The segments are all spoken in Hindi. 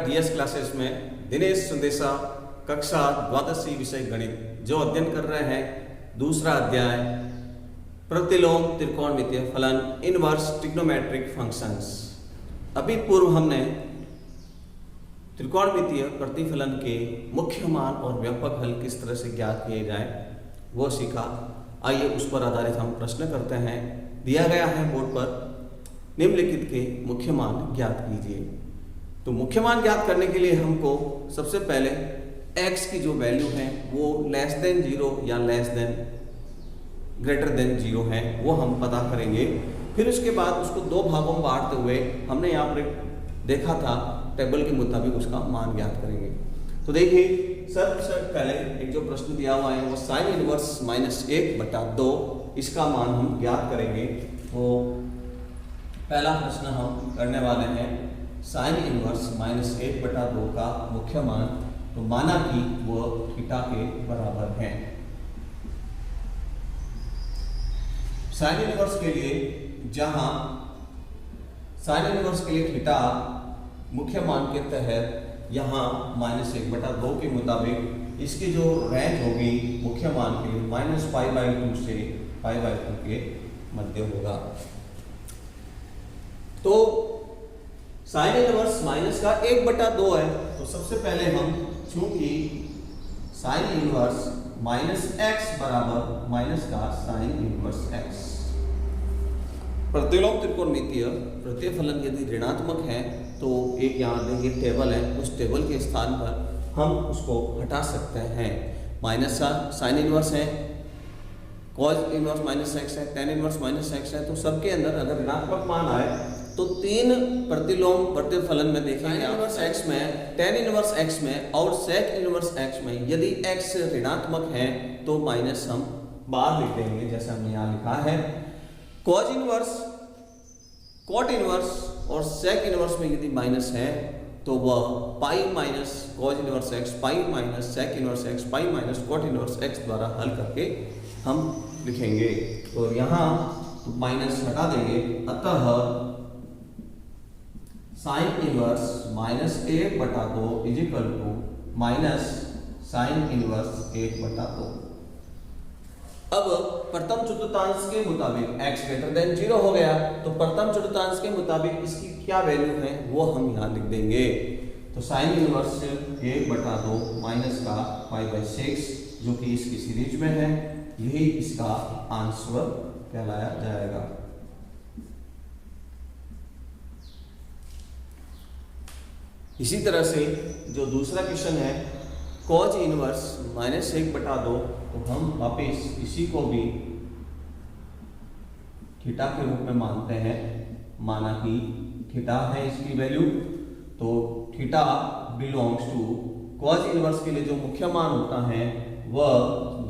डीएस क्लासेस में दिनेश संदेशा कक्षा द्वादशी विषय गणित जो अध्ययन कर रहे हैं दूसरा अध्याय प्रतिलोम त्रिकोणमितीय फलन इनवर्स ट्रिग्नोमेट्रिक फंक्शंस। अभी पूर्व हमने त्रिकोणमितीय प्रतिफलन के मुख्य मान और व्यापक हल किस तरह से ज्ञात किए जाए वो सीखा। आइए उस पर आधारित हम प्रश्न करते हैं। दिया गया है बोर्ड पर, निम्नलिखित के मुख्य मान ज्ञात कीजिए। तो मुख्य मान ज्ञात करने के लिए हमको सबसे पहले x की जो वैल्यू है वो लेस देन 0 या लेस देन ग्रेटर देन 0 है वो हम पता करेंगे। फिर उसके बाद उसको दो भागों में बांटते हुए हमने यहाँ पर देखा था टेबल के मुताबिक उसका मान ज्ञात करेंगे। तो देखिए सबसे पहले एक जो प्रश्न दिया हुआ है वो साइन इनवर्स -1/2 इसका मान हम ज्ञात करेंगे। तो पहला प्रश्न हम करने वाले हैं साइन इनवर्स -1/2 का मुख्य मान। तो माना कि वो थीटा के बराबर है। साइन इनवर्स के लिए जहां साइन इनवर्स के लिए थीटा मुख्य मान के तहत यहाँ -1/2 के मुताबिक इसकी जो रेंज होगी मुख्य मान के लिए -π/2 से π/2 के मध्य होगा। तो साइन इनवर्स माइनस का 1/2 है। तो सबसे पहले हम चूंकि साइन इनवर्स -x बराबर माइनस का साइन इनवर्स x, प्रतिलोम त्रिकोणमितीय प्रतिफलन यदि ऋणात्मक है तो एक यहाँ देखिए टेबल है, उस टेबल के स्थान पर हम उसको हटा सकते हैं। माइनस का साइन इनवर्स है, कॉज इनवर्स -x है, टेन इनवर्स -x है। तो सबके अंदर अगर ऋणात्मक मान आए तो तीन प्रतिलोम प्रतिफलन में देखेंगे इनवर्स x में, टेन इनवर्स x में और सेक इनवर्स x में यदि x ऋणात्मक है तो माइनस हम बाहर लिख देंगे जैसे हमने यहाँ लिखा है। कॉज इनवर्स, कॉट इनवर्स और सेक इनवर्स में यदि माइनस है तो वह pi minus cos inverse x, pi minus sec inverse x, pi minus cot inverse x द्वारा हल करके हम लिखेंगे। तो यहाँ माइनस हटा देंगे, अतः sine inverse -1/2 is equal to minus sine inverse 1/2। अब प्रथम चतुर्थांश के मुताबिक x ग्रेटर देन 0 हो गया। तो प्रथम चतुर्थांश के मुताबिक इसकी क्या वैल्यू है वो हम यहाँ लिख देंगे। तो साइन इनवर्स 1/2 माइनस का π/6 जो कि इसकी सीरीज में है, यही इसका आंसर कहलाया जाएगा। इसी तरह से जो दूसरा क्वेश्चन है कॉज इनवर्स -1/2, तो हम वापिस इसी को भी थीटा के रूप में मानते हैं। माना कि थीटा है इसकी वैल्यू, तो theta belongs to cos inverse के लिए जो मुख्य मान होता है वह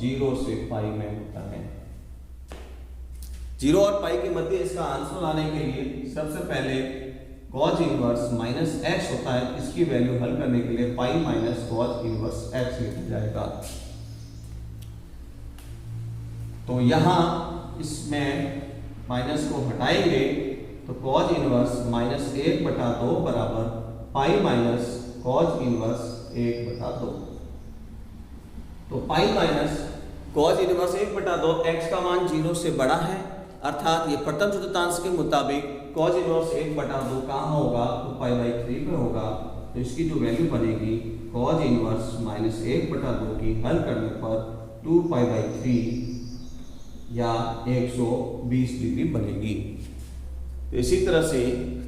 0 से π में होता है। 0 और π के मध्य इसका आंसर लाने के लिए सबसे पहले कॉज इनवर्स -x होता है, इसकी वैल्यू हल करने के लिए pi minus cos inverse x लिखा जाएगा। तो यहाँ इसमें माइनस को हटाएंगे तो कॉज इनवर्स -1/2 बराबर पाई माइनस कॉज इनवर्स 1/2। तो पाई माइनस कॉज इनवर्स 1/2, x का मान 0 से बड़ा है, अर्थात ये प्रथम चतुर्थांश के मुताबिक कॉज इनवर्स 1/2 कहाँ होगा तो π/3 पे होगा। तो इसकी जो वैल्यू बनेगी कॉज इनवर्स -1/2 की हल करने पर 2π/3 या 120 डिग्री बनेगी। तो इसी तरह से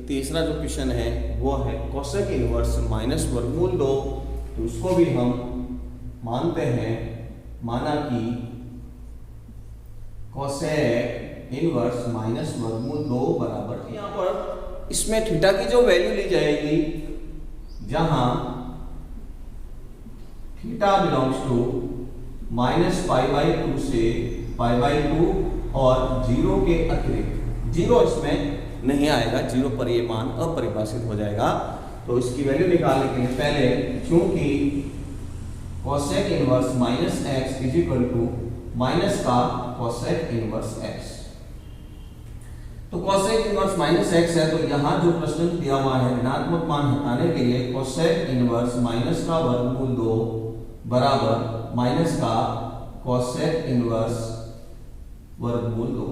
तीसरा जो क्वेश्चन है वो है कोसेक इनवर्स -√2। तो उसको भी हम मानते हैं, माना कि कोसेक इनवर्स -√2 बराबर, यहाँ पर इसमें थीटा की जो वैल्यू ली जाएगी जहां थीटा बिलोंग्स टू -π/2 से π/2 और 0 के अतिरिक्त 0 इसमें नहीं आएगा, 0 पर ये मान अपरिभाषित हो जाएगा। तो इसकी वैल्यू निकालने के लिए पहले चूंकि cosec inverse -x is equal to minus का कोसेक इनवर्स x, तो कोसेक इनवर्स माइनस एक्स है, तो यहाँ जो प्रश्न दिया हुआ है ऋणात्मक मान हटाने के लिए कोसेक इनवर्स माइनस का वर्गमूल 2 बराबर माइनस का कोसेक इनवर्स वर्गमूल 2।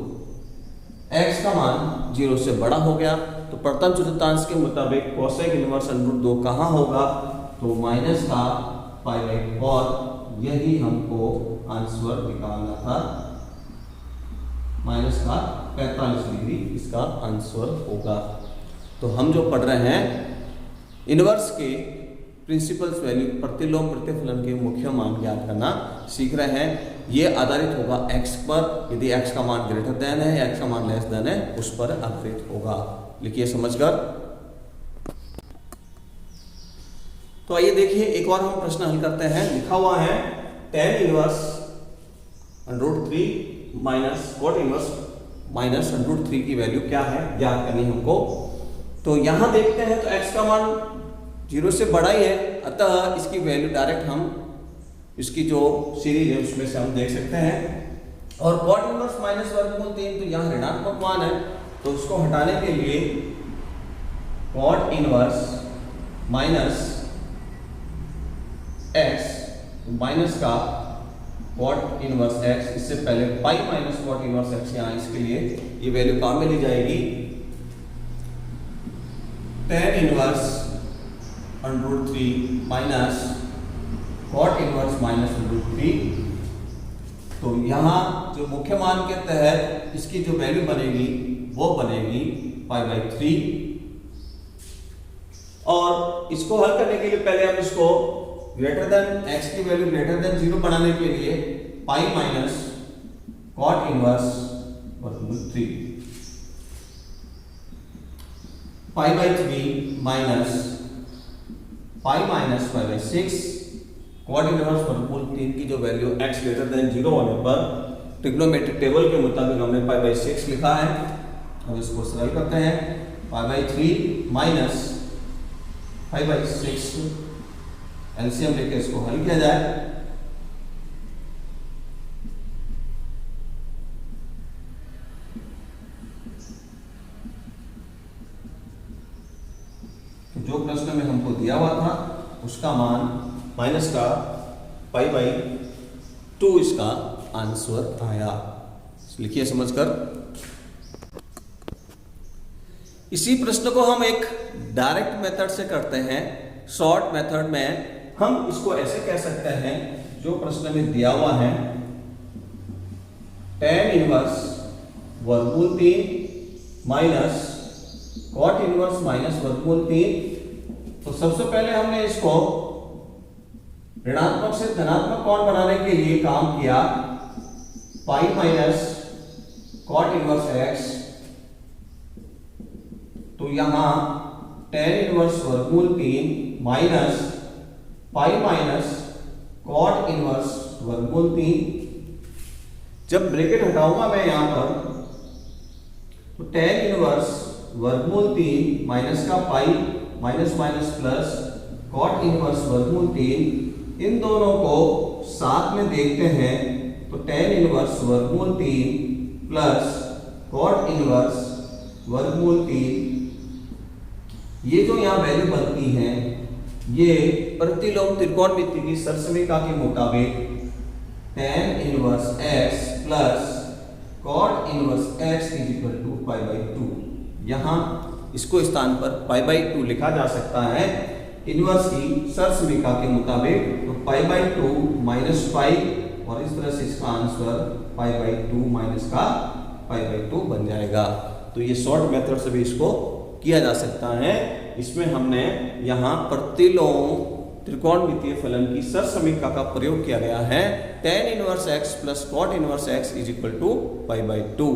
x का मान 0 से बड़ा हो गया, तो प्रथम चतुर्थांश के मुताबिक कोसेक इनवर्स अंडर 2 कहाँ होगा, तो माइनस का π/4, यही हमको आंसर निकालना था, माइनस का 45 डिग्री इसका आंसर होगा। तो हम जो पढ़ रहे हैं इनवर्स के प्रिंसिपल्स वैल्यू प्रतिलोम प्रतिफलन के मुख्य मान ज्ञात करना सीख रहे हैं। ये आधारित होगा x पर, यदि x का मान ग्रेटर देन है या x का मान लेस देन है उस पर आधारित होगा। लिखिए समझकर। तो आइए देखिए एक और हम प्रश्न हल करते हैं। लिखा हुआ है tan inverse √3 minus cot inverse minus √3 की वैल्यू क्या है ज्ञात करनी हमको। तो यहां देखते हैं तो x का मान 0 से बड़ा ही है, अतः इसकी वैल्यू डायरेक्ट हम इसकी जो सीरीज है उसमें से हम देख सकते हैं। और cot इनवर्स माइनस वर्गमूल 3, तो यहाँ ऋणात्मक मान है, तो उसको हटाने के लिए cot इनवर्स माइनस x, तो माइनस का cot इनवर्स x, इससे पहले पाई माइनस cot इनवर्स x, यहाँ इसके लिए ये वैल्यू काम में ली जाएगी tan inverse √3 minus cot inverse minus √3। तो यहाँ जो मुख्य मान के तहत इसकी जो वैल्यू बनेगी वो बनेगी π/3। और इसको हल करने के लिए पहले हम इसको ग्रेटर देन x की वैल्यू ग्रेटर देन 0 बनाने के लिए pi minus cot inverse √3 π/3 minus pi minus π/6 cot inverse वर्गमूल 3 की जो वैल्यू x ग्रेटर देन 0 होने पर ट्रिग्नोमेट्रिक टेबल के मुताबिक हमने π/6 लिखा है। अब इसको सरल करते हैं, π/3 माइनस π/6 एलसीएम लेके इसको हल किया जाए। तो जो प्रश्न में हमको दिया हुआ था उसका मान माइनस का π/2 इसका आंसर आया। लिखिए समझकर। इसी प्रश्न को हम एक डायरेक्ट मेथड से करते हैं। शॉर्ट मेथड में हम इसको ऐसे कह सकते हैं, जो प्रश्न में दिया हुआ है tan इनवर्स वर्गमूल 3 माइनस cot इनवर्स माइनस वर्गमूल 3। तो सबसे पहले हमने इसको ऋणात्मक से धनात्मक कोण बनाने के लिए काम किया, पाई माइनस cot इनवर्स x। तो यहां tan इनवर्स वर्गमूल 3 minus pi minus cot inverse वर्गमूल 3। जब ब्रैकेट हटाऊंगा मैं यहां पर, तो tan इनवर्स वर्गमूल 3 माइनस का pi minus minus plus cot inverse वर्गमूल 3, इन दोनों को साथ में देखते हैं तो tan इनवर्स वर्गमूल 3 प्लस cot इनवर्स वर्गमूल 3, ये जो यहाँ वैल्यू बनती है ये प्रतिलोम त्रिकोणमिति की सरसमीका के मुताबिक tan inverse x plus cot inverse x is equal to π/2। यहाँ इसको स्थान पर π/2 लिखा जा सकता है इनवर्स की सरसमीका के मुताबिक। तो π/2 माइनस पाई, और इस तरह से इसका आंसर π/2 माइनस का π/2 बन जाएगा। तो ये शॉर्ट मेथड से भी इसको किया जा सकता है। इसमें हमने यहाँ प्रतिलोम त्रिकोणमितीय फलन की सरसमीका का प्रयोग किया गया है। tan inverse x plus cot inverse x is equal to π/2।